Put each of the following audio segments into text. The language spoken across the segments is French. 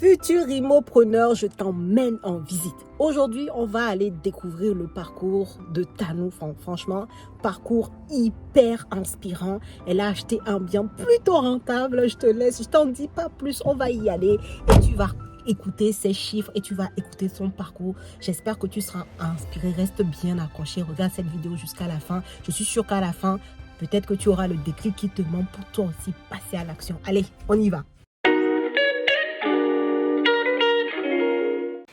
Futur immopreneur, je t'emmène en visite. Aujourd'hui, on va aller découvrir le parcours de Tanou. Franchement, parcours hyper inspirant. Elle a acheté un bien plutôt rentable. Je te laisse, je t'en dis pas plus. On va y aller et tu vas écouter ses chiffres et tu vas écouter son parcours. J'espère que tu seras inspiré. Reste bien accroché. Regarde cette vidéo jusqu'à la fin. Je suis sûre qu'à la fin, peut-être que tu auras le déclic qui te manque pour toi aussi passer à l'action. Allez, on y va.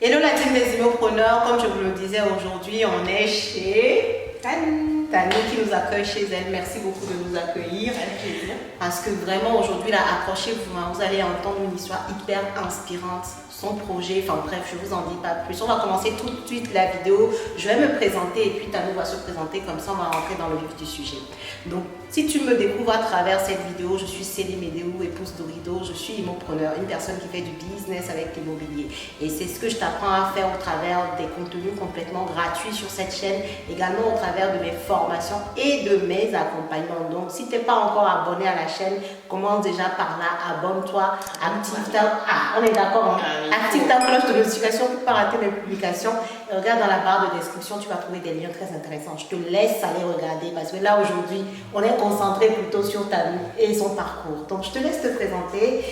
Hello la team des immopreneurs, comme je vous le disais aujourd'hui, on est chez Tanou qui nous accueille chez elle. Merci beaucoup de nous accueillir. Avec plaisir. Parce que vraiment aujourd'hui, là, accrochez-vous, vous allez entendre une histoire hyper inspirante. Son projet, enfin bref, je vous en dis pas plus. On va commencer tout de suite la vidéo. Je vais me présenter et puis Tanou va se présenter, comme ça on va rentrer dans le vif du sujet. Donc, si tu me découvres à travers cette vidéo, je suis Céline Médéou, épouse d'Orido. Je suis immopreneur, une personne qui fait du business avec l'immobilier. Et c'est ce que je t'apprends à faire au travers des contenus complètement gratuits sur cette chaîne, également au travers de mes formations et de mes accompagnements. Donc, si tu n'es pas encore abonné à la chaîne, commence déjà par là, abonne-toi, active ta... on est d'accord, hein? Active ta cloche de notification pour ne pas rater mes publications. Et regarde dans la barre de description, tu vas trouver des liens très intéressants. Je te laisse aller regarder parce que là aujourd'hui, on est concentré plutôt sur ta vie et son parcours. Donc je te laisse te présenter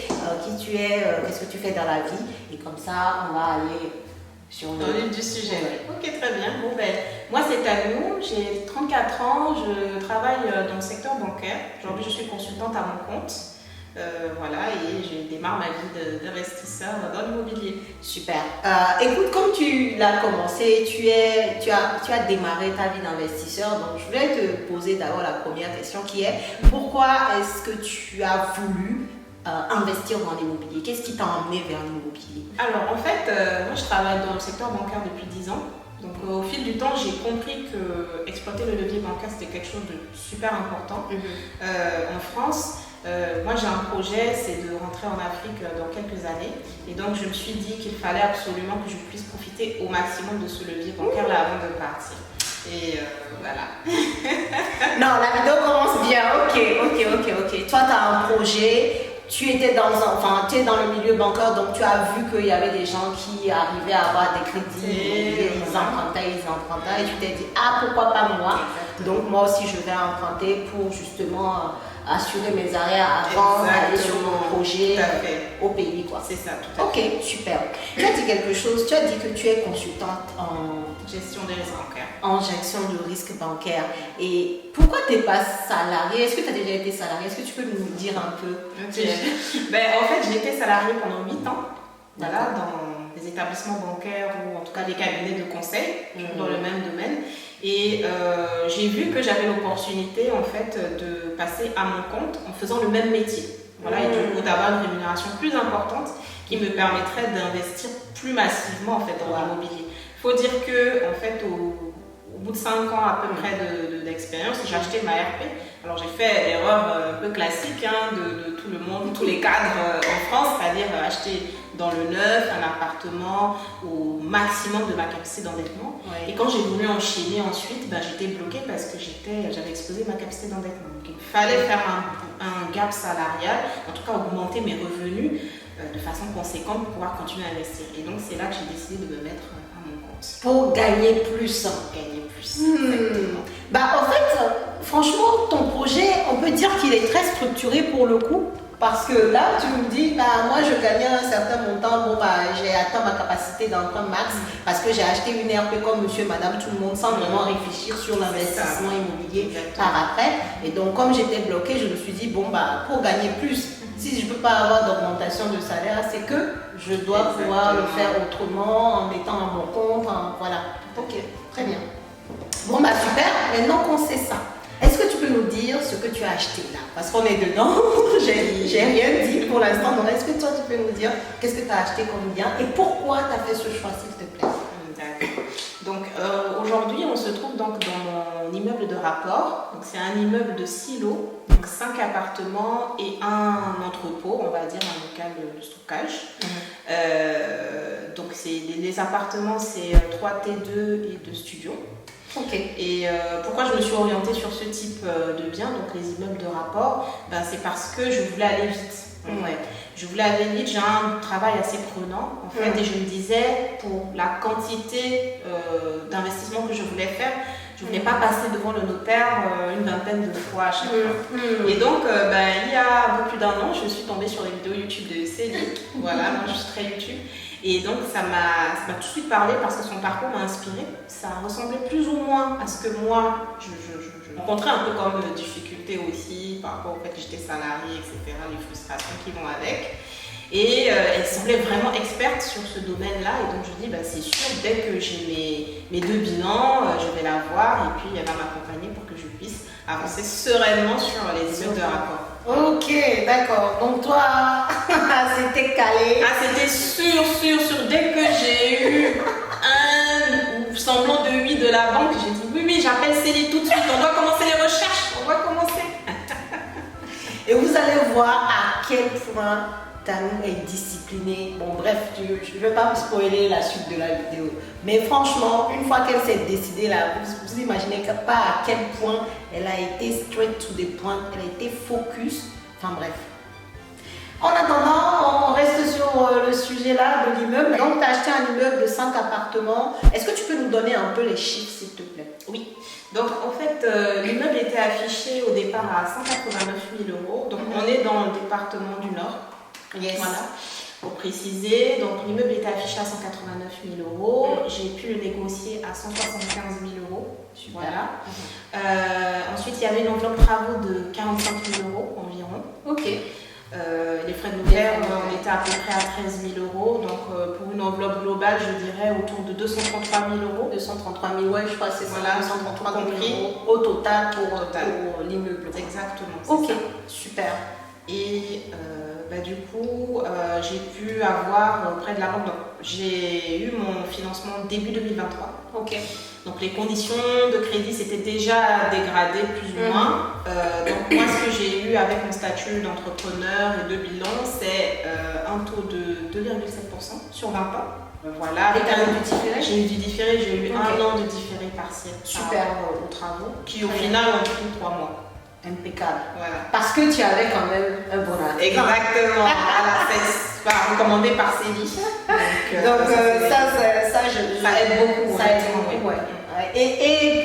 qui tu es, qu'est-ce que tu fais dans la vie. Et comme ça, on va aller sur le vif du sujet. Ok, très bien. Bon, ben, moi c'est Tanou, j'ai 34 ans, je travaille dans le secteur bancaire. Aujourd'hui, je suis consultante à mon compte. Voilà, et je démarre ma vie d'investisseur dans l'immobilier. Super. Écoute, comme tu l'as commencé, tu as démarré ta vie d'investisseur. Donc, je voulais te poser d'abord la première question qui est pourquoi est-ce que tu as voulu investir dans l'immobilier? Qu'est-ce qui t'a emmené vers l'immobilier? Alors, en fait, moi je travaille dans le secteur bancaire depuis 10 ans. Donc au fil du temps, j'ai compris que exploiter le levier bancaire, c'était quelque chose de super important. En France, moi j'ai un projet, c'est de rentrer en Afrique dans quelques années. Et donc je me suis dit qu'il fallait absolument que je puisse profiter au maximum de ce levier bancaire là avant de partir. Et voilà. Non, la vidéo commence bien. Ok. Toi, tu as un projet. Tu étais dans le milieu bancaire, donc tu as vu qu'il y avait des gens qui arrivaient à avoir des crédits, ils empruntaient, et tu t'es dit, ah pourquoi pas moi? Donc moi aussi je vais emprunter pour justement assurer mes arrières avant d'aller sur mon projet au pays, quoi. C'est ça, tout à fait. Ok, super. Tu as dit quelque chose, tu as dit que tu es consultante en gestion des risques bancaires. En gestion de risque bancaire. Et pourquoi tu n'es pas salarié? Est-ce que tu as déjà été salarié? Est-ce que tu peux nous dire un peu? En fait, j'ai été salariée pendant 8 ans, voilà, dans des établissements bancaires ou en tout cas des cabinets de conseil dans le même domaine. Et j'ai vu que j'avais l'opportunité en fait de passer à mon compte en faisant le même métier. Voilà, et du coup d'avoir une rémunération plus importante qui me permettrait d'investir plus massivement en fait dans l'immobilier. Il faut dire que en fait au bout de 5 ans à peu près d'expérience, j'ai acheté ma RP. Alors j'ai fait l'erreur un peu classique de tout le monde, tous les cadres en France, c'est-à-dire acheter dans le neuf un appartement au maximum de ma capacité d'endettement. Et quand j'ai voulu enchaîner ensuite, j'étais bloquée parce que j'avais explosé ma capacité d'endettement. Donc il fallait faire un gap salarial, en tout cas augmenter mes revenus de façon conséquente pour pouvoir continuer à investir. Et donc c'est là que j'ai décidé de me mettre à mon compte. Pour gagner plus. En fait, franchement, ton projet, on peut dire qu'il est très structuré pour le coup. Parce que là, tu me dis, moi je gagnais un certain montant, j'ai atteint ma capacité d'emprunt max parce que j'ai acheté une RP comme monsieur, madame, tout le monde, sans vraiment réfléchir sur l'investissement immobilier par après. Et donc, comme j'étais bloquée, je me suis dit, pour gagner plus, si je ne peux pas avoir d'augmentation de salaire, c'est que je dois pouvoir le faire autrement, en mettant à mon compte, voilà. Ok, très bien. Super, maintenant qu'on sait ça. Est-ce que tu peux nous dire ce que tu as acheté là? Parce qu'on est dedans, j'ai rien dit pour l'instant. Donc, est-ce que toi, tu peux nous dire qu'est-ce que tu as acheté comme bien et pourquoi tu as fait ce choix, s'il te plaît? D'accord. Donc, aujourd'hui, on se trouve donc dans mon immeuble de rapport. Donc, c'est un immeuble de 6 lots, donc 5 appartements et un entrepôt, on va dire, un local de stockage. Donc, les appartements, c'est 3 T2 et 2 studios. Et pourquoi je me suis orientée sur ce type de biens, donc les immeubles de rapport, c'est parce que je voulais aller vite. je vous l'avais dit, j'ai un travail assez prenant en fait, et je me disais pour la quantité d'investissement que je voulais faire, je ne voulais pas passer devant le notaire une vingtaine de fois à chaque fois. Et donc, il y a un peu plus d'un an, je suis tombée sur les vidéos YouTube de Céline. Voilà, moi je suis très YouTube. Et donc, ça m'a tout de suite parlé parce que son parcours m'a inspirée. Ça ressemblait plus ou moins à ce que moi, je rencontrais un peu comme difficulté aussi par rapport au fait que j'étais salariée, etc., les frustrations qui vont avec. Et elle semblait vraiment experte sur ce domaine-là. Et donc, je dis, c'est sûr, dès que j'ai mes 2 bilans, je vais la voir et puis elle va m'accompagner pour que je puisse avancer sereinement sur les immeubles de rapport. Ok, d'accord. Donc toi, c'était calé. Ah, c'était sûr. Dès que j'ai eu un semblant de oui de la banque, j'ai dit oui, j'appelle Céline tout de suite. On doit commencer les recherches. On va commencer. Et vous allez voir à quel point Tanou est disciplinée. Bon, bref, je ne vais pas vous spoiler la suite de la vidéo. Mais franchement, une fois qu'elle s'est décidée là, vous imaginez pas à quel point elle a été straight to the point, elle a été focus. Enfin bref. En attendant, on reste sur le sujet là de l'immeuble. Donc, tu as acheté un immeuble de 5 appartements. Est-ce que tu peux nous donner un peu les chiffres, s'il te plaît? Oui. Donc, en fait, l'immeuble était affiché au départ à 189 000 euros. Donc, on est dans le département du Nord. Yes. Voilà. Pour préciser, donc l'immeuble était affiché à 189 000 euros. J'ai pu le négocier à 175 000 euros. Super. Voilà. Ensuite, il y avait une enveloppe travaux de 45 000 euros environ. Ok. Les frais de notaire, on était à peu près à 13 000 euros. Donc, pour une enveloppe globale, je dirais autour de 233 000 euros. 233 000, ouais, je crois que c'est ça. Voilà, 233 000 euros au total pour l'immeuble. Exactement. Ok, ça. super. Et du coup, j'ai pu avoir auprès de la banque. Donc, j'ai eu mon financement début 2023. Ok. Donc, les conditions de crédit s'étaient déjà dégradées plus ou moins. Donc, moi, ce que j'ai eu avec mon statut d'entrepreneur et de bilan, c'est un taux de 2,7% sur 20 ans. Voilà. Et tu as eu du différé? J'ai eu du différé, j'ai eu un an de différé partiel. Super. Par rapport aux travaux qui, au final, ont pris 3 mois. Impeccable. Voilà. Parce que tu avais quand même un bon argent. Exactement. Voilà, c'est recommandé par Céline. Donc, ça aide beaucoup. Ça aide beaucoup, ouais. Et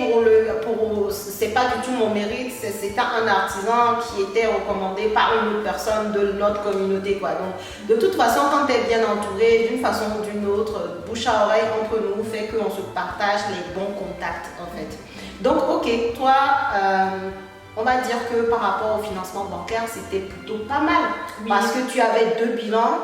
c'est pas du tout mon mérite, c'est un artisan qui était recommandé par une autre personne de notre communauté, quoi. Donc, de toute façon, quand tu es bien entouré, d'une façon ou d'une autre, bouche à oreille entre nous fait qu'on se partage les bons contacts, en fait. Donc, ok, toi, on va dire que par rapport au financement bancaire, c'était plutôt pas mal. Oui. Parce que tu avais 2 bilans.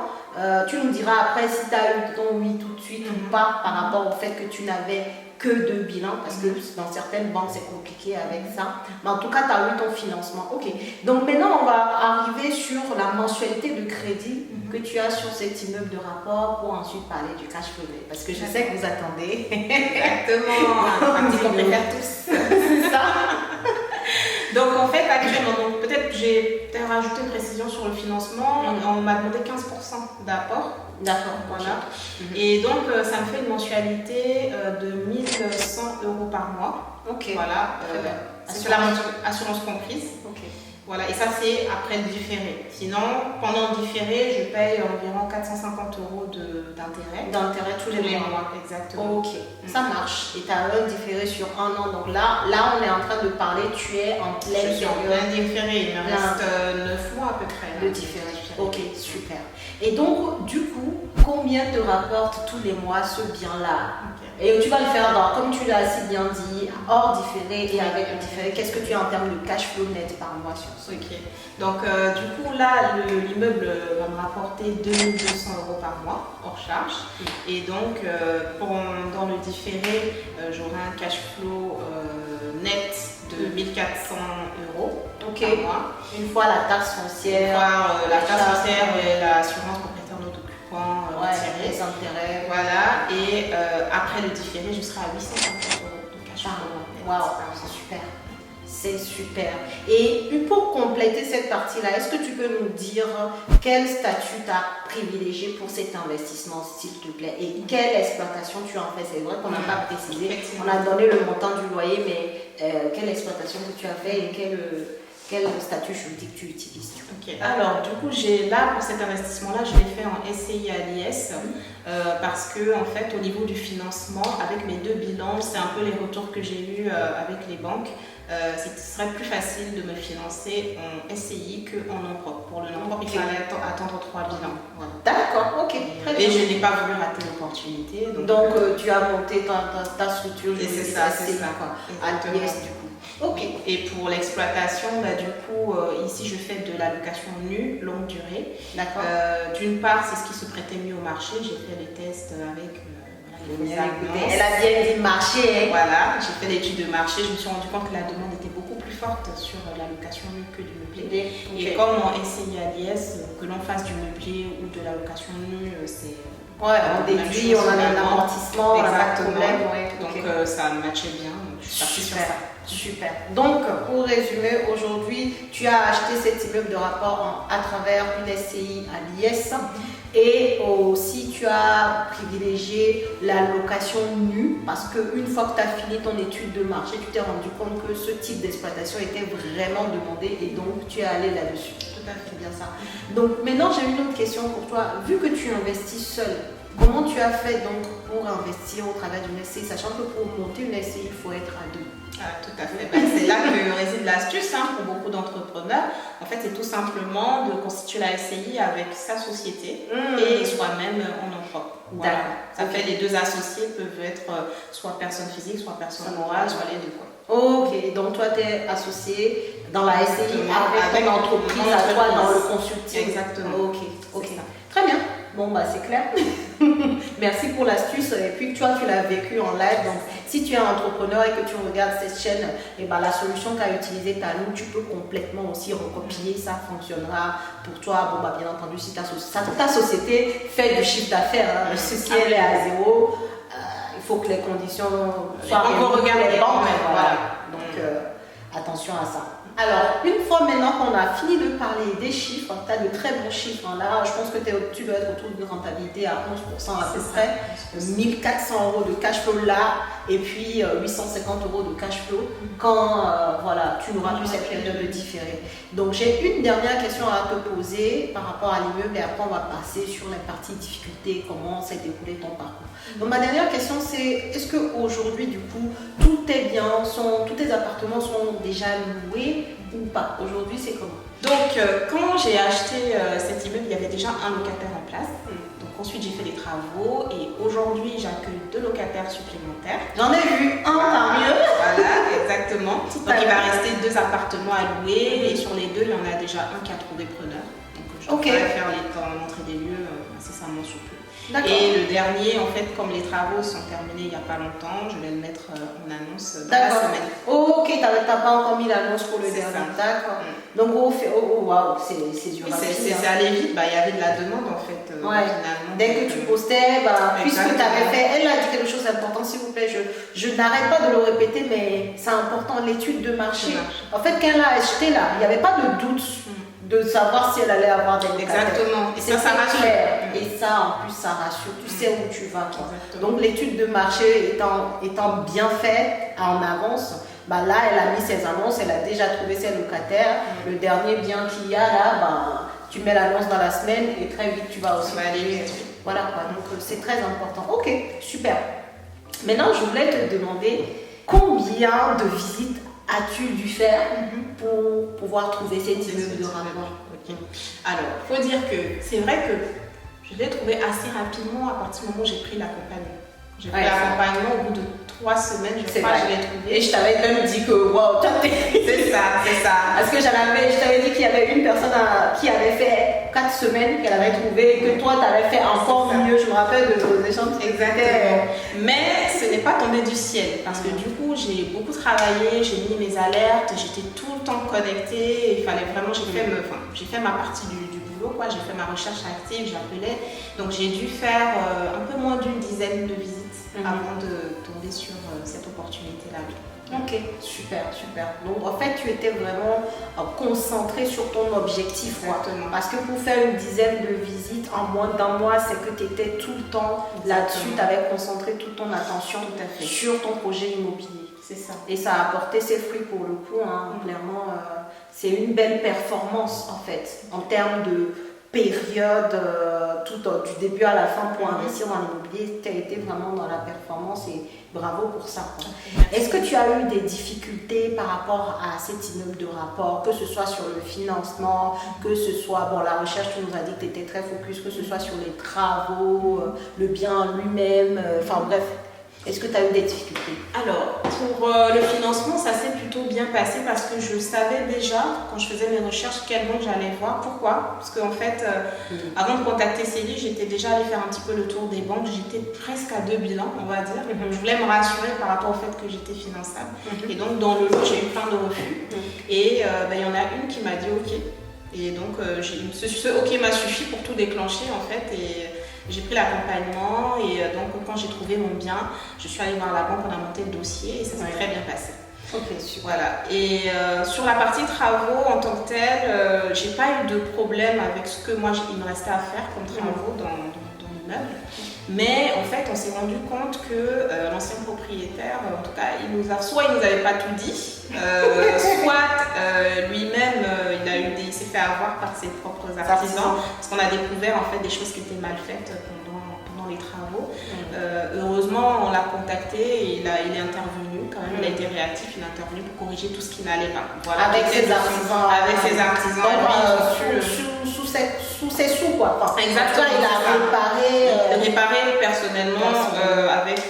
Tu nous diras après si tu as eu ton oui tout de suite ou pas par rapport au fait que tu n'avais que 2 bilans. Parce que dans certaines banques, c'est compliqué avec ça. Mais en tout cas, tu as eu ton financement. Ok. Donc maintenant, on va arriver sur la mensualité de crédit que tu as sur cet immeuble de rapport pour ensuite parler du cash flow. Parce que je sais que vous attendez. Exactement. On préfère tous. C'est ça. Donc en fait actuellement, peut-être j'ai rajouté une précision sur le financement, on m'a demandé 15% d'apport. D'accord, voilà. Et donc ça me fait une mensualité de 1 100 euros par mois. Ok. Voilà. C'est la assurance comprise. Ok. Voilà, et ça c'est après le différé. Sinon, pendant le différé, je paye environ 450 euros d'intérêt. D'intérêt tous les mois. Exactement. Ok, ça marche. Et tu as un différé sur un an. Donc là, on est en train de parler, tu es en pleine période. En plein différé, il me reste 9 mois à peu près. Le différé. Ok, super. Et donc, du coup, combien te rapporte tous les mois ce bien-là? Et tu vas le faire comme tu l'as si bien dit, hors différé et avec le différé. Qu'est-ce que tu as en termes de cash flow net par mois sur ça? Ok. Donc, du coup, là, l'immeuble va me rapporter 2 200 euros par mois, hors charge. Et donc, dans le différé, j'aurai un cash flow net de 1 400 euros par mois. Une fois la taxe foncière. La taxe foncière et l'assurance propriétaire non occupant les intérêts. Voilà. Et après le différé, je serai à 850 euros de cash flow. Waouh, c'est super. C'est super. Et pour compléter cette partie-là, est-ce que tu peux nous dire quel statut tu as privilégié pour cet investissement, s'il te plaît, et quelle exploitation tu en fais? C'est vrai qu'on n'a pas précisé. On a donné le montant du loyer, mais quelle exploitation que tu as fait et quel statut juridique tu utilises? Ok, alors du coup, là, pour cet investissement-là, je l'ai fait en SCI à l'IS parce que, en fait, au niveau du financement, avec mes 2 bilans, c'est un peu les retours que j'ai eus avec les banques. Ce serait plus facile de me financer en SCI qu'en nom propre. Pour le nom propre, il fallait attendre 3 bilans. Voilà. D'accord, ok, très bien. Et je n'ai pas voulu rater l'opportunité. Donc tu as monté ta structure juridique c'est ça. quoi, à l'IS du coup. Ok. Et pour l'exploitation, du coup, ici je fais de la location nue, longue durée. D'accord. D'une part, c'est ce qui se prêtait mieux au marché. J'ai fait les tests avec les annonces. Elle a bien dit le marché. Hein. Voilà, j'ai fait l'étude de marché. Je me suis rendu compte que la demande était beaucoup plus forte sur la location nue que du meublé. Et comme en SCI à l'IS, que l'on fasse du meublé ou de la location nue, c'est... Ouais, on déduit, on a un amortissement, on a pas de problème. Ouais. Donc ça matchait bien, donc je suis partie sur ça. Super. Donc, pour résumer, aujourd'hui, tu as acheté cet immeuble de rapport à travers une SCI à l'IS et aussi tu as privilégié la location nue parce qu'une fois que tu as fini ton étude de marché, tu t'es rendu compte que ce type d'exploitation était vraiment demandé et donc tu es allé là-dessus. Tout à fait bien ça. Donc, maintenant, j'ai une autre question pour toi. Vu que tu investis seul, comment tu as fait donc pour investir au travers d'une SCI, sachant que pour monter une SCI, il faut être à 2? Tout à fait. C'est là que réside l'astuce pour beaucoup d'entrepreneurs. En fait, c'est tout simplement de constituer la SCI avec sa société et soi-même en nom propre. Voilà. Ça fait les 2 associés peuvent être soit personne physique, soit personne morale, soit les 2. Ok, donc toi tu es associé dans la SCI avec ton entreprise à toi dans le consulting. Exactement. Ok. Très bien. Bon, c'est clair. Merci pour l'astuce. Et puis, tu l'as vécu en live. Donc, si tu es un entrepreneur et que tu regardes cette chaîne, la solution qu'a utilisée Talou, tu peux complètement aussi recopier. Ça fonctionnera pour toi. Bon, bien entendu, si ta société fait du chiffre d'affaires, si elle est à 0, il faut que les conditions soient regarder les banques. Voilà. Donc, attention à ça. Alors, une fois maintenant qu'on a fini de parler des chiffres, tu as de très bons chiffres. Là, je pense que tu dois être autour d'une rentabilité à 11% à peu près. 1 400 € de cash flow là, et puis 850 € de cash flow quand tu n'auras plus cette période de différé. Donc, j'ai une dernière question à te poser par rapport à l'immeuble et après on va passer sur les parties difficultés, comment s'est déroulé ton parcours. Donc, ma dernière question, c'est est-ce qu'aujourd'hui, du coup, tous tes biens, tous tes appartements sont déjà loués ou pas? Aujourd'hui, c'est comment? Donc, quand j'ai acheté cet immeuble, il y avait déjà un locataire en place. Donc, ensuite, j'ai fait des travaux et aujourd'hui, j'accueille 2 locataires supplémentaires. J'en ai vu un, tant mieux. Voilà, exactement. Donc, il va rester 2 appartements à louer et sur les 2, il y en a déjà un qui a trouvé preneur. Donc, je vais faire l'entrée des lieux incessamment sous peu. Et le dernier, en fait, comme les travaux sont terminés il n'y a pas longtemps, je vais le mettre en annonce dans la semaine. Ok, tu n'as pas encore mis l'annonce pour le dernier. D'accord. Donc, waouh, c'est dur. C'est allé vite, il y avait de la demande en fait. Finalement, dès que tu postais, puisque tu avais fait, elle a dit quelque chose d'important, s'il vous plaît, je n'arrête pas de le répéter, mais c'est important, l'étude de marché. En fait, quand elle a acheté là, il n'y avait pas de doute de savoir si elle allait avoir des locataires. Exactement. Et ça rassure. Et ça, en plus, ça rassure. Tu sais où tu vas. Donc, l'étude de marché étant bien faite en avance, là, elle a mis ses annonces, elle a déjà trouvé ses locataires. Le dernier bien qu'il y a là, tu mets l'annonce dans la semaine et très vite, tu vas aussi. Ça va aller vite. Voilà quoi. Donc, c'est très important. Ok, super. Maintenant, je voulais te demander combien de visites as-tu dû faire pour pouvoir trouver cet immeuble de rapport? Alors, il faut dire que c'est vrai que je l'ai trouvé assez rapidement à partir du moment où j'ai pris l'accompagnement. J'ai pris l'accompagnement au bout de 3 semaines, je crois, je l'ai trouvé. Et je t'avais même dit que, waouh, c'est ça. Parce que je t'avais dit qu'il y avait une personne qui avait fait 4 semaines qu'elle avait trouvé et que toi, tu avais fait encore mieux. Je me rappelle de nos échanges. Exactement. Mais ce n'est pas tombé du ciel parce que du coup, j'ai beaucoup travaillé, j'ai mis mes alertes, j'étais tout le temps connectée. Il fallait vraiment, j'ai fait ma partie du boulot, j'ai fait ma recherche active, j'appelais. Donc, j'ai dû faire un peu moins d'une dizaine de visites avant de tomber sur cette opportunité-là. Ok, super. Donc en fait, tu étais vraiment concentré sur ton objectif. Exactement. Parce que pour faire une dizaine de visites en moins d'1 mois, c'est que tu étais tout le temps là-dessus, tu avais concentré toute ton attention sur ton projet immobilier. C'est ça. Et ça a apporté ses fruits pour le coup, clairement. c'est une belle performance en fait, en termes de période, du début à la fin pour investir dans l'immobilier. Tu as été vraiment dans la performance et bravo pour ça. Est-ce que tu as eu des difficultés par rapport à cet immeuble de rapport, que ce soit sur le financement, que ce soit, bon, la recherche, tu nous as dit que tu étais très focus, que ce soit sur les travaux, le bien lui-même, enfin bref. Est-ce que tu as eu des difficultés? Alors, pour le financement, ça s'est plutôt bien passé parce que je savais déjà, quand je faisais mes recherches, quelle banque j'allais voir. Pourquoi? Parce qu'en fait, avant de contacter Célie, j'étais déjà allée faire un petit peu le tour des banques. J'étais presque à 2 bilans, on va dire. Je voulais me rassurer par rapport au fait que j'étais finançable. Et donc, dans le lot, j'ai eu plein de refus. Et il y en a une qui m'a dit OK. Et donc, ce OK m'a suffi pour tout déclencher, en fait. Et j'ai pris l'accompagnement et donc quand j'ai trouvé mon bien, je suis allée voir la banque, on a monté le dossier et ça s'est très bien passé. Ok, super. Voilà. Et sur la partie travaux en tant que telle, j'ai pas eu de problème avec ce que moi il me restait à faire comme travaux dans l'immeuble. Mais en fait, on s'est rendu compte que l'ancien propriétaire, en tout cas, soit il nous avait pas tout dit, soit lui-même, il s'est fait avoir par ses propres artisans, parce qu'on a découvert en fait des choses qui étaient mal faites pendant les travaux. Heureusement, on l'a contacté et il est intervenu quand même, il a été réactif, il est intervenu pour corriger tout ce qui n'allait pas. Voilà, avec ses artisans. Avec ses artisans. Sous ses sous, quoi. Enfin, exactement. Il a réparé personnellement avec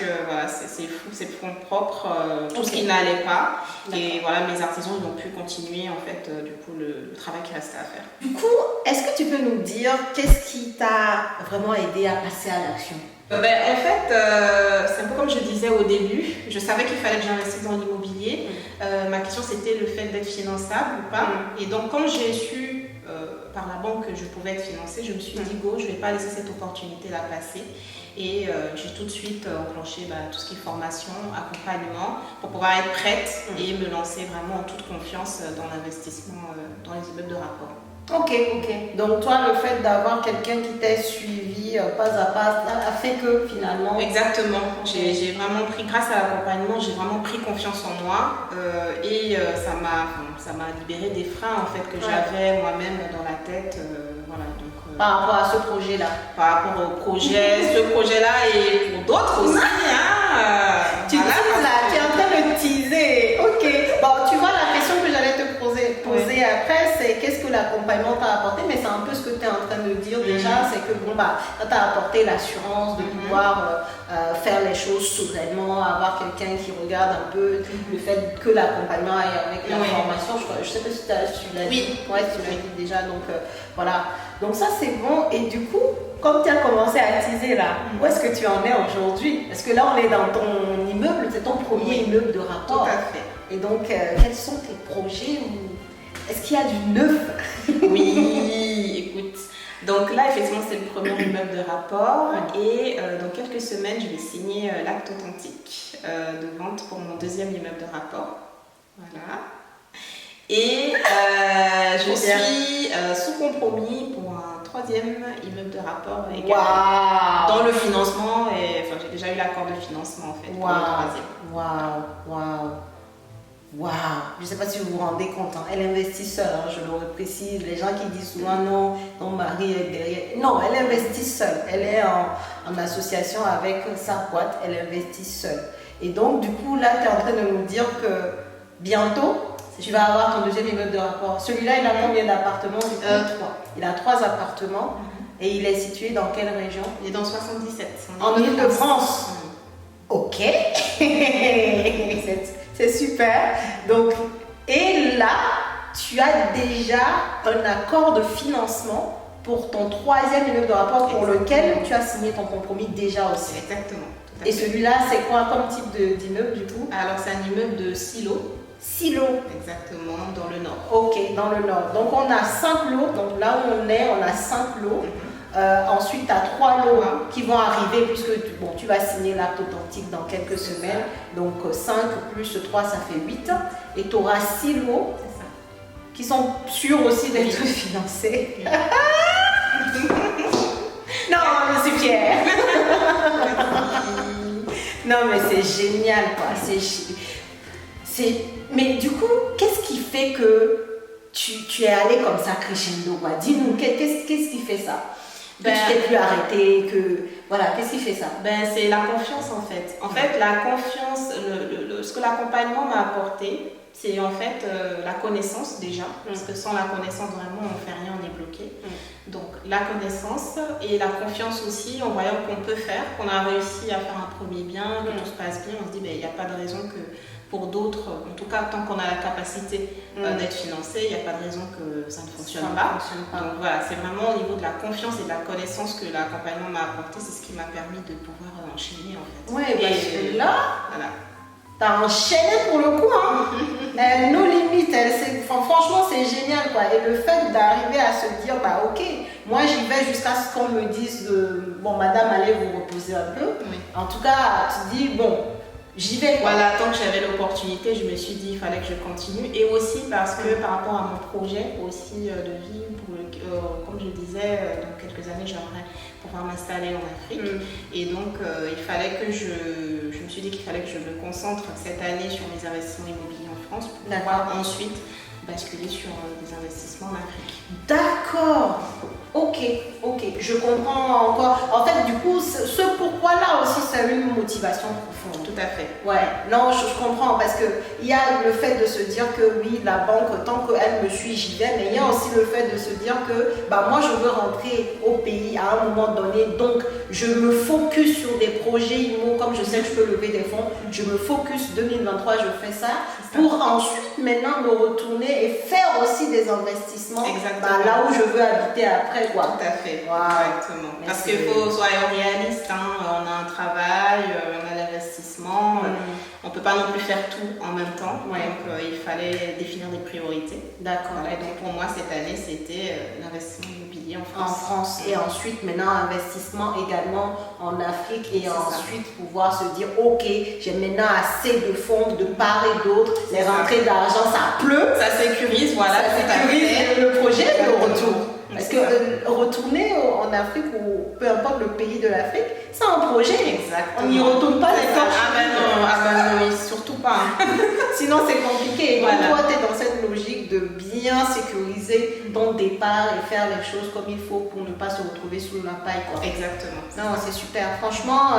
ses fonds propres, tout ce qui n'allait pas. Et voilà, mes artisans ils ont pu continuer en fait du coup le travail qui restait à faire. Du coup, est-ce que tu peux nous dire qu'est-ce qui t'a vraiment aidé à passer à l'action? En fait, c'est un peu comme je disais au début, je savais qu'il fallait que j'investisse dans l'immobilier. Ma question c'était le fait d'être finançable ou pas. Et donc quand j'ai su par la banque que je pouvais être financée, je me suis dit go, je ne vais pas laisser cette opportunité là passer. Et j'ai tout de suite enclenché tout ce qui est formation, accompagnement, pour pouvoir être prête et me lancer vraiment en toute confiance dans l'investissement dans les immeubles de rapport. Ok. Donc toi, le fait d'avoir quelqu'un qui t'a suivi pas à pas a fait que finalement... Exactement. J'ai vraiment pris, grâce à l'accompagnement, j'ai vraiment pris confiance en moi et ça m'a libéré des freins en fait que j'avais moi-même dans la tête. Voilà, donc, par rapport à ce projet-là. Par rapport au projet, ce projet-là et pour d'autres aussi. Tu es en train de teaser. Ok. Bon, tu vois, la question que j'allais te poser après, c'est qu'est-ce que l'accompagnement t'a apporté, mais c'est un peu ce que tu es en train de dire déjà, c'est que ça t'a apporté l'assurance de pouvoir faire les choses sereinement, avoir quelqu'un qui regarde un peu le fait que l'accompagnement aille avec la formation. Je sais pas si tu l'as dit. Ouais, tu l'as dit déjà, donc voilà. Donc ça c'est bon, et du coup, comme tu as commencé à teaser là, où est-ce que tu en es aujourd'hui? Parce que là on est dans ton immeuble, c'est ton premier immeuble de rapport. Tout à fait. Et donc, quels sont tes projets? Est-ce qu'il y a du neuf? Oui, écoute. Donc là, effectivement, c'est le premier immeuble de rapport. Et dans quelques semaines, je vais signer l'acte authentique de vente pour mon deuxième immeuble de rapport. Voilà. Et je suis sous compromis pour un troisième immeuble de rapport également. Dans le financement. J'ai déjà eu l'accord de financement en fait pour le troisième. Waouh! Je ne sais pas si vous vous rendez compte, hein. Elle investit seule, hein, je le précise. Les gens qui disent souvent non, ton mari est derrière. Non, elle investit seule. Elle est en association avec sa boîte, elle investit seule. Et donc, du coup, là, tu es en train de nous dire que bientôt, tu vas avoir ton deuxième immeuble de rapport. Celui-là, il a combien d'appartements? 3. Il a 3 appartements. Et il est situé dans quelle région? Il est dans 77. En Île-de-France. Ok. C'est super. Donc, et là, tu as déjà un accord de financement pour ton troisième immeuble de rapport pour lequel tu as signé ton compromis déjà aussi. Exactement. Et celui-là, c'est quoi comme type d'immeuble du coup? Alors, c'est un immeuble de silo. Silo. Exactement, dans le nord. Ok, dans le nord. Donc, on a 5 lots. Donc, là où on est, on a 5 lots. Ensuite, tu as 3 lots qui vont arriver puisque tu vas signer l'acte authentique dans quelques semaines. Donc 5 plus 3, ça fait 8. Et tu auras 6 lots qui sont sûrs aussi d'être financés. Non, je suis fière. Non, mais c'est génial, quoi. Mais du coup, qu'est-ce qui fait que tu es allé comme ça crescendo, quoi. Dis-nous, qu'est-ce qui fait ça? Que Ben, tu t'es plus arrêté, que... Voilà, qu'est-ce qui fait ça? Ben, c'est la confiance en fait. En fait, la confiance, ce que l'accompagnement m'a apporté, c'est en fait la connaissance déjà. Parce que sans la connaissance, vraiment, on ne fait rien, on est bloqué. Donc, la connaissance et la confiance aussi en voyant qu'on peut faire, qu'on a réussi à faire un premier bien, que tout se passe bien. On se dit, ben, il n'y a pas de raison que pour d'autres, en tout cas, tant qu'on a la capacité d'être financé, il n'y a pas de raison que ça ne fonctionne pas. Donc voilà, c'est vraiment au niveau de la confiance et de la connaissance que l'accompagnement m'a apporté, c'est ce qui m'a permis de pouvoir enchaîner en fait. Ouais, parce que là, voilà. t'as enchaîné pour le coup, hein. Nos limites, franchement, c'est génial, quoi. Et le fait d'arriver à se dire, bah ok, moi j'y vais jusqu'à ce qu'on me dise, bon, madame, allez vous reposer un peu. Oui. En tout cas, tu dis, bon, j'y vais, quoi. Voilà, tant que j'avais l'opportunité, je me suis dit il fallait que je continue. Et aussi parce que par rapport à mon projet aussi de vie, comme je disais, dans quelques années, j'aimerais pouvoir m'installer en Afrique. Et donc, il fallait que je me suis dit qu'il fallait que je me concentre cette année sur mes investissements immobiliers en France pour pouvoir ensuite basculer sur des investissements en Afrique. D'accord. Ok, je comprends encore. En fait, du coup, ce pourquoi-là aussi, c'est une motivation profonde. Tout à fait. Ouais, non, je comprends parce qu'il y a le fait de se dire que oui, la banque, tant qu'elle me suit, j'y vais, mais il y a aussi le fait de se dire que bah, moi, je veux rentrer au pays à un moment donné, donc je me focus sur des projets IMO, comme je sais que je peux lever des fonds, je me focus 2023, je fais ça, pour ensuite maintenant me retourner et faire aussi des investissements bah, là où je veux habiter après. Quoi. Tout à fait, wow. Exactement. Mais parce qu'il faut soyons réalistes, hein. On a un travail, on a l'investissement, on ne peut pas non plus faire tout en même temps, donc il fallait définir des priorités. D'accord. Voilà, et donc pour moi cette année c'était l'investissement immobilier en France. En France et ensuite maintenant investissement également en Afrique et ensuite pouvoir se dire ok, j'ai maintenant assez de fonds de part et d'autre, les rentrées d'argent ça pleut. Ça sécurise, voilà. Ça sécurise le projet de retour. Parce que retourner en Afrique ou peu importe le pays de l'Afrique, c'est un projet. Exactement. On n'y retourne pas les forces. Ah ben non, surtout pas. Sinon c'est compliqué. Donc toi tu es dans cette logique de bien sécuriser ton départ et faire les choses comme il faut pour ne pas se retrouver sous la paille. Quoi. Exactement. Non, c'est super. Franchement,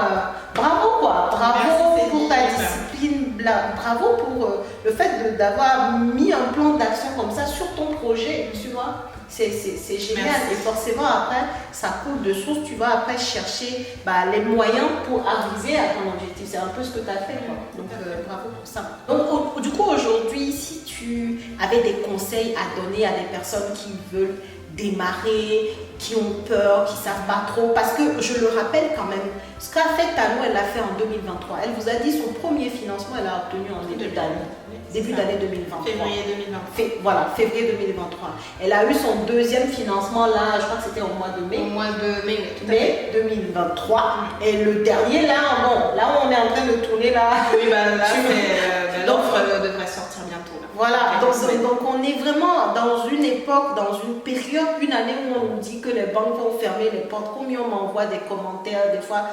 bravo quoi. Bravo pour ta discipline. Bravo pour le fait d'avoir mis un plan d'action comme ça sur ton projet. Tu vois. C'est génial. Merci. Et forcément, après, ça coule de source. Tu vas après chercher les moyens pour arriver à ton objectif. C'est un peu ce que tu as fait. Quoi. Donc, bravo pour ça. Donc, du coup, aujourd'hui, si tu avais des conseils à donner à des personnes qui veulent démarrer, qui ont peur, qui ne savent pas trop, parce que je le rappelle quand même, ce qu'a fait Tano, elle l'a fait en 2023. Elle vous a dit son premier financement, elle l'a obtenu en début d'année. Début d'année 2023. Février 2023. Voilà, février 2023. Elle a eu son deuxième financement là, je crois que c'était au mois de mai. Au mois de mai, oui, tout à Mai fait. 2023. Et le dernier là, bon, là où on est en train de tourner là. Oui, bah là, l'offre devrait sortir bientôt. Là. Voilà, donc on est vraiment dans une époque, dans une période, une année où on nous dit que les banques vont fermer les portes. Combien on m'envoie des commentaires, des fois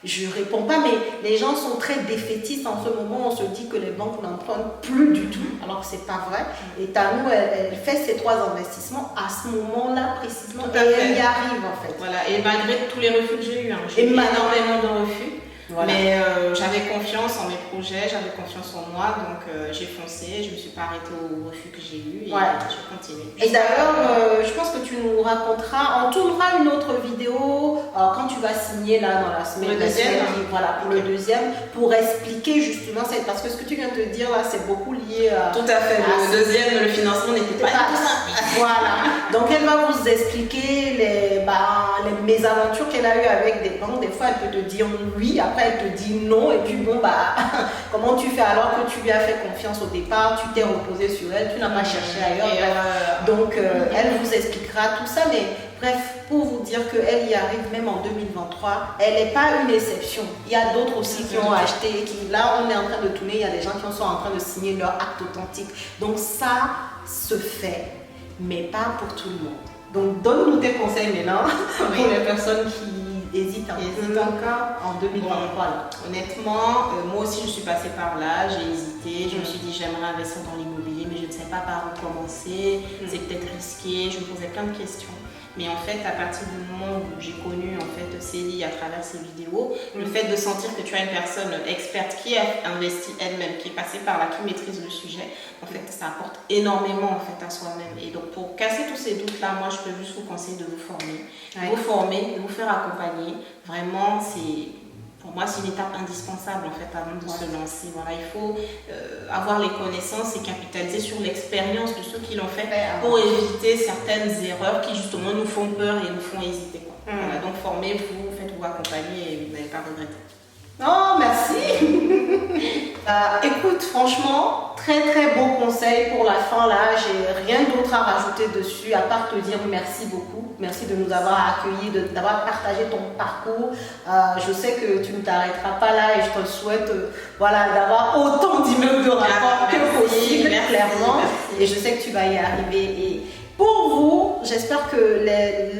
je réponds pas, mais les gens sont très défaitistes en ce moment. On se dit que les banques n'empruntent plus du tout, alors que c'est pas vrai. Et Tano, elle fait ses 3 investissements à ce moment-là précisément. Et elle y arrive en fait. Voilà, et malgré tous les refus que j'ai eus, j'ai eu énormément de refus. Voilà. Mais j'avais confiance en mes projets, j'avais confiance en moi, donc j'ai foncé, je ne me suis pas arrêtée au refus que j'ai eu et j'ai continué. Et d'ailleurs, je pense que tu nous raconteras, on tournera une autre vidéo quand tu vas signer là dans la semaine. Le deuxième. Voilà, pour le deuxième, pour expliquer justement, parce que ce que tu viens de dire là, c'est beaucoup lié à... Tout à fait, le deuxième, le financement n'était pas simple. Voilà, donc elle va vous expliquer les mésaventures qu'elle a eues avec des banques. Des fois, elle peut te dire oui, après elle te dit non, et puis bon, comment tu fais alors que tu lui as fait confiance au départ, tu t'es reposé sur elle, tu n'as pas cherché ailleurs. Donc, elle vous expliquera tout ça, mais bref, pour vous dire qu'elle y arrive même en 2023, elle n'est pas une exception. Il y a d'autres aussi qui ont acheté, là, on est en train de tourner, il y a des gens qui sont en train de signer leur acte authentique. Donc, ça se fait, mais pas pour tout le monde. Donc, donne-nous tes conseils maintenant pour les personnes qui hésitent encore en 2023. Honnêtement, moi aussi je suis passée par là, j'ai hésité, je me suis dit j'aimerais investir dans l'immobilier, mais je ne sais pas par où commencer, c'est peut-être risqué, je me posais plein de questions. Mais en fait, à partir du moment où j'ai connu en fait Célie à travers ses vidéos, le fait de sentir que tu as une personne experte qui a investi elle-même, qui est passée par là, qui maîtrise le sujet, en fait, ça apporte énormément en fait à soi-même. Et donc, pour casser tous ces doutes-là, moi, je peux juste vous conseiller de vous former, de vous faire accompagner. Vraiment, pour moi, c'est une étape indispensable en fait avant de se lancer. Voilà, il faut avoir les connaissances et capitaliser sur l'expérience de ceux qui l'ont fait pour éviter certaines erreurs qui justement nous font peur et nous font hésiter. Voilà, donc formez-vous, faites-vous accompagner et vous n'allez pas regretter. Oh, merci. Écoute, franchement, très très beau conseil pour la fin là. J'ai rien d'autre à rajouter dessus à part te dire merci beaucoup. Merci de nous avoir accueillis, d'avoir partagé ton parcours. Je sais que tu ne t'arrêteras pas là et je te le souhaite voilà, d'avoir autant d'immeubles de rapport que possible, clairement. Merci. Et je sais que tu vas y arriver. Et pour vous, j'espère que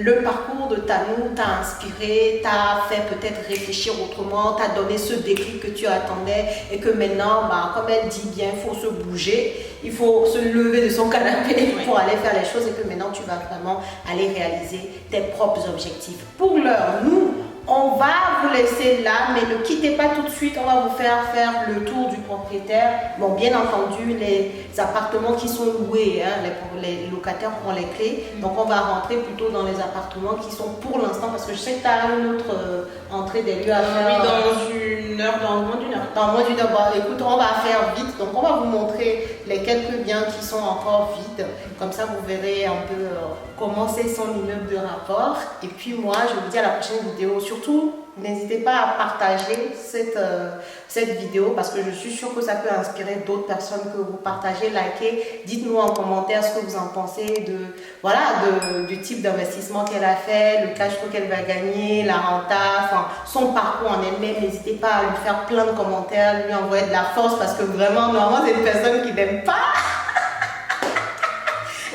le parcours de Tanou t'a inspiré, t'a fait peut-être réfléchir autrement, t'a donné ce déclic que tu attendais et que maintenant, comme elle dit bien, il faut se bouger, il faut se lever de son canapé pour aller faire les choses et que maintenant tu vas vraiment aller réaliser tes propres objectifs. Pour l'heure, nous, on va vous laisser là, mais ne quittez pas tout de suite. On va vous faire le tour du propriétaire. Bon, bien entendu, les appartements qui sont loués, les locataires ont les clés. Donc, on va rentrer plutôt dans les appartements qui sont pour l'instant, parce que je sais que tu as une autre entrée des lieux à faire. Oui, dans une heure, dans moins d'une heure. Dans moins d'une heure. Bon, écoute, on va faire vite. Donc, on va vous montrer les quelques biens qui sont encore vides. Comme ça, vous verrez un peu comment c'est son immeuble de rapport. Et puis, moi, je vous dis à la prochaine vidéo. Surtout, n'hésitez pas à partager cette vidéo parce que je suis sûre que ça peut inspirer d'autres personnes que vous partagez, likez. Dites-nous en commentaire ce que vous en pensez du type d'investissement qu'elle a fait, le cash flow qu'elle va gagner, la renta, son parcours en elle-même. N'hésitez pas à lui faire plein de commentaires, lui envoyer de la force parce que vraiment, normalement, c'est une personne qui n'aime pas.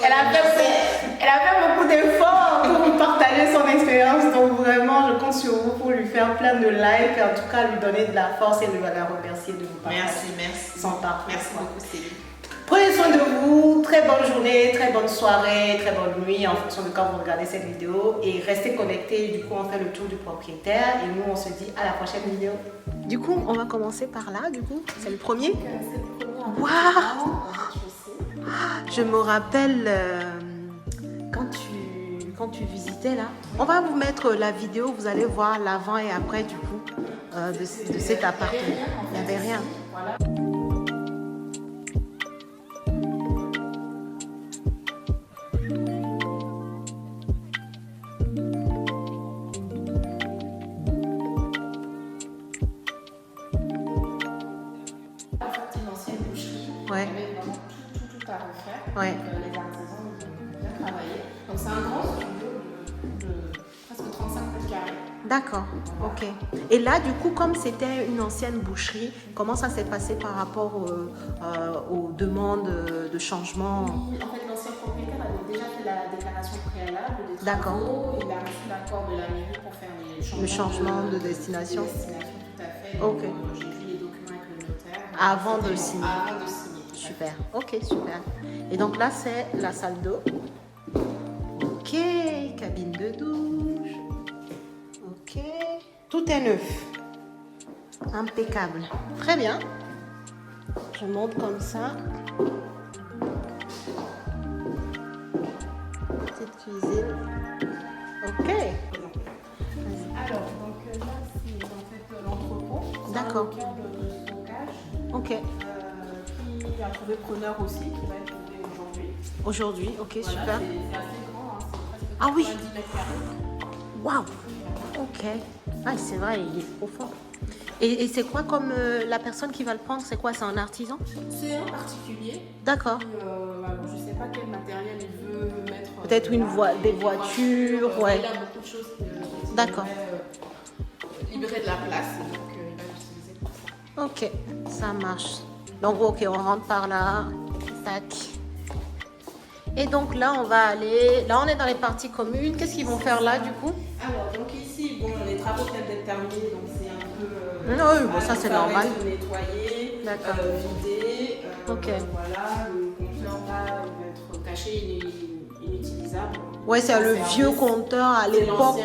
Elle a fait beaucoup d'efforts pour vous partager son expérience. Donc vraiment, je compte sur vous pour lui faire plein de likes, en tout cas lui donner de la force et la remercier de vous partager. Merci. Son parcours. Merci beaucoup, Céline. Prenez soin de vous. Très bonne journée, très bonne soirée, très bonne nuit en fonction de quand vous regardez cette vidéo. Et restez connectés. Du coup, on fait le tour du propriétaire. Et nous, on se dit à la prochaine vidéo. Du coup, on va commencer par là. Du coup, c'est le premier. Waouh! Je me rappelle quand tu visitais là. On va vous mettre la vidéo, vous allez voir l'avant et après du coup de cet appartement. Il n'y avait rien. Ouais. Tout à refaire. Ouais. Donc, les artisans ont bien travaillé. Donc c'est un grand studio de presque 35 mètres carrés. D'accord, ok. Et là, du coup, comme c'était une ancienne boucherie, comment ça s'est passé par rapport aux demandes de changement? En fait, l'ancien propriétaire avait déjà fait la déclaration préalable des travaux. D'accord. Il a reçu l'accord de la mairie pour faire le changement de destination. Tout à fait. Ok. Donc, j'ai vu les documents avec le notaire. Avant de signer. Avant de signer. Super, ok, super. Et donc là, c'est la salle d'eau. Ok, cabine de douche. Ok, tout est neuf. Impeccable. Très bien. Je monte comme ça. Petite cuisine. Ok. Alors, donc là, c'est en fait l'entrepôt. D'accord. C'est un local de stockage. Ok. Qui a trouvé preneur aussi, qui va être trouvé aujourd'hui. Aujourd'hui, ok, Voilà, super. c'est assez grand, hein, c'est presque Ah oui. 90 mètres carrés. Waouh. Ok. Ah, c'est vrai, il est profond. Et c'est quoi comme la personne qui va le prendre? C'est quoi? C'est un artisan? C'est un particulier. D'accord. Alors, je ne sais pas quel matériel il veut mettre. Peut-être des voitures, ouais. Il a beaucoup de choses qui D'accord. libérer de la place, donc il va l'utiliser pour ça. Ok, ça marche. Donc, ok, on rentre par là. Tac. Et donc là, on va aller... Là, on est dans les parties communes. Qu'est-ce qu'ils vont faire là, du coup? Alors, donc ici, bon, les travaux viennent d'être terminés, donc c'est un peu... oui, bon, ça, c'est normal. Nettoyer, D'accord. vider. Ok. Voilà, le conteneur compteur-là, il va être caché, il est inutilisable. Ouais, c'est le vieux compteur à l'époque.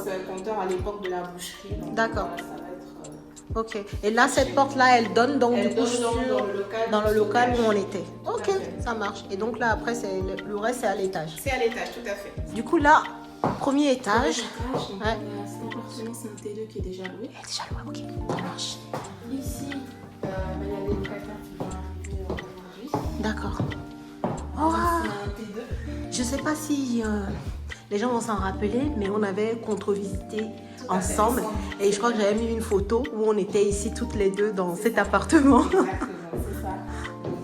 C'est compteur à l'époque de la boucherie. D'accord. Voilà, ça va être. Ok. Et là, cette porte-là, elle donne donc Elle du coup donne sur dans le local où on stockage. était. Tout à Ok, fait. ça marche. Et donc là, après, le reste, c'est à l'étage. C'est à l'étage, tout à fait. Du coup, là, premier étage. Donc, Ouais. cet appartement, c'est un T2 qui est déjà loué. Elle est déjà louée, ok, ça marche. Ici, il y a des locataires qui vont arriver aujourd'hui. D'accord. C'est Oh, un T2. je sais pas si les gens vont s'en rappeler, mais on avait contre-visité ensemble. Et je crois que j'avais mis une photo où on était ici toutes les deux dans cet appartement. Exactement, c'est ça. Donc,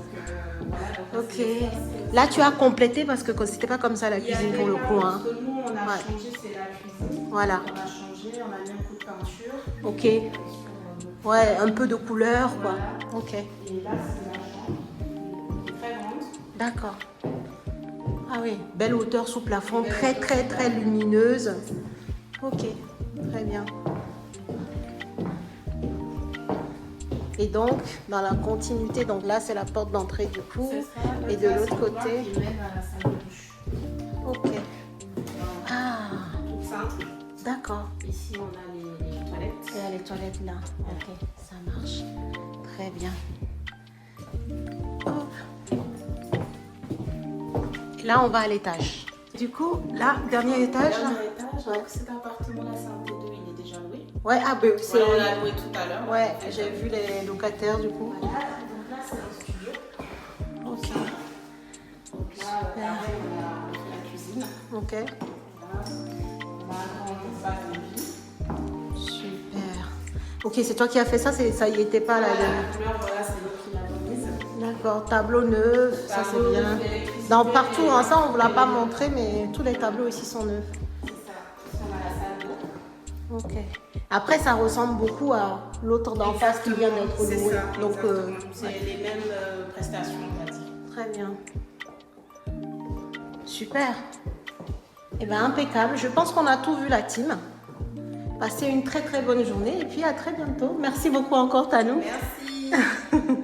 voilà. Donc, Ok. Là, tu as complété parce que c'était pas comme ça la cuisine pour le coup. Hein. Ce que nous, on a Ouais. changé, c'est la cuisine. Voilà. On a changé, on a mis un coup de peinture. Ok. Sur, le- Ouais, un peu de couleur, quoi. Voilà. Ok. Et là, c'est la chambre. Très grande. D'accord. Ah oui, belle hauteur sous plafond, très très très lumineuse. Ok, très bien. Et donc, dans la continuité, donc là c'est la porte d'entrée du coup. C'est ça. Et de Là, l'autre c'est le côté. couloir qui mène à la salle de douche. Ok. Voilà. Ah, Toute simple. d'accord. Ici, on a les toilettes. Il y a les toilettes là. Ok, ça marche. Très bien. Hop. Et là, on va à l'étage. Du coup, là, dernier étage. là. Dernier étage. Ouais. Donc, cet appartement-là, c'est un T2, il est déjà loué. Ouais, ah ben c'est. Voilà, on l'a loué tout à l'heure. Ouais, j'ai vu les locataires du coup. Voilà, donc là, c'est un studio. Ok. Donc là, pareil, on a fait la cuisine. Ok. Voilà. On a un grand espace de vie. Super. Ok, c'est toi qui as fait ça, ça y était pas là. Voilà, la couleur, voilà, c'est nous qui l'avons mise. D'accord, tableau neuf, ça c'est Tableau, bien. l'électricité, Dans partout, hein, ça on ne l'a pas montré, mais tous les tableaux ici sont neufs. C'est ça. Ici, on a la salle d'eau. Ok. Après, ça ressemble beaucoup à l'autre d'en face qui vient d'être C'est loué. ça, Donc, exactement. C'est ouais. les mêmes prestations, on va dire. Très bien. Super. Eh bien, impeccable. Je pense qu'on a tout vu, la team. Passez une très très bonne journée et puis à très bientôt. Merci beaucoup encore, Tanou. Merci.